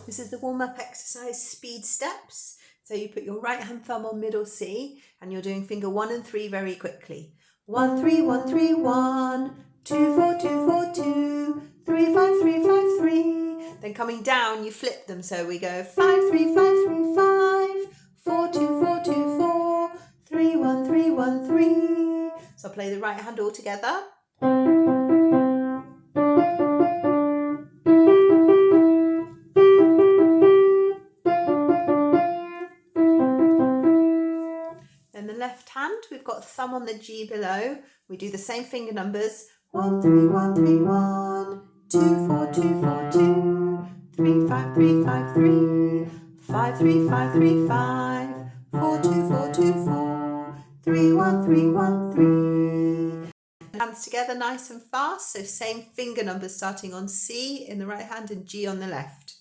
This is the warm-up exercise, speed steps. So you put your right hand thumb on middle C and you're doing finger 1 and 3 very quickly. 1, 3, 1, 3, 1, 2, 4, 2, 4, 2, 3, 5, 3, 5, 3. Then coming down, you flip them. So we go 5, 3, 5, 3, 5, 4, 2, 4, 2, 4, 3, 1, 3, 1, 3. So I'll play the right hand all together. Then the left hand, we've got thumb on the G below. We do the same finger numbers. 1, 3, 1, 3, 1, 2, 4, 2, 4, 2, 3, 5, 3, 5, 3, 5, 3, 5, 3, 5, 4, 2, 4, 2, 4, 3, 1, 3, 1, 3. Hands together nice and fast. So same finger numbers starting on C in the right hand and G on the left.